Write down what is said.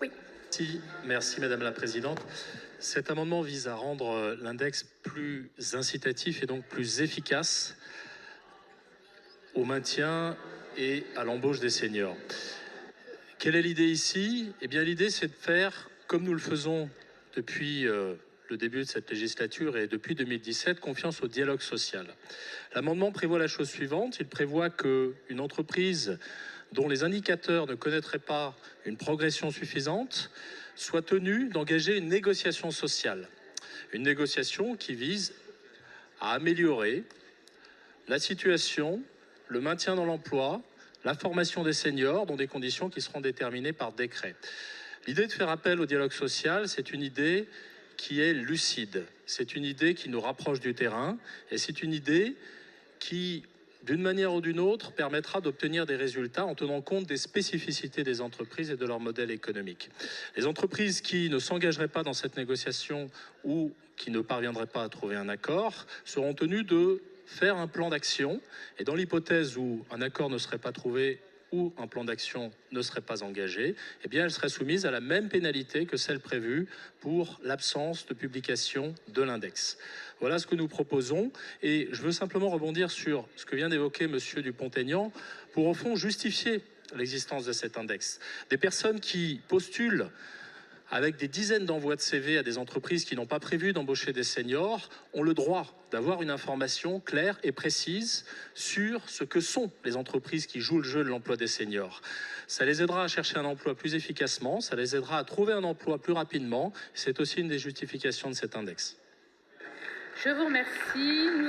Oui. Merci Madame la Présidente. Cet amendement vise à rendre l'index plus incitatif et donc plus efficace au maintien et à l'embauche des seniors. Quelle est l'idée ici? Eh bien, l'idée, c'est de faire, comme nous le faisons depuis le début de cette législature et depuis 2017, confiance au dialogue social. L'amendement prévoit la chose suivante. Il prévoit qu'une entreprise dont les indicateurs ne connaîtraient pas une progression suffisante soit tenue d'engager une négociation sociale. Une négociation qui vise à améliorer la situation, le maintien dans l'emploi, la formation des seniors dans des conditions qui seront déterminées par décret. L'idée de faire appel au dialogue social, c'est une idée qui est lucide. C'est une idée qui nous rapproche du terrain et c'est une idée qui, d'une manière ou d'une autre, permettra d'obtenir des résultats en tenant compte des spécificités des entreprises et de leur modèle économique. Les entreprises qui ne s'engageraient pas dans cette négociation ou qui ne parviendraient pas à trouver un accord seront tenues de faire un plan d'action et dans l'hypothèse où un accord ne serait pas trouvé ou un plan d'action ne serait pas engagé, eh bien, elle serait soumise à la même pénalité que celle prévue pour l'absence de publication de l'index. Voilà ce que nous proposons et je veux simplement rebondir sur ce que vient d'évoquer Monsieur Dupont-Aignan pour au fond justifier l'existence de cet index. Des personnes qui postulent avec des dizaines d'envois de CV à des entreprises qui n'ont pas prévu d'embaucher des seniors, ont le droit d'avoir une information claire et précise sur ce que sont les entreprises qui jouent le jeu de l'emploi des seniors. Ça les aidera à chercher un emploi plus efficacement, ça les aidera à trouver un emploi plus rapidement. C'est aussi une des justifications de cet index. Je vous remercie.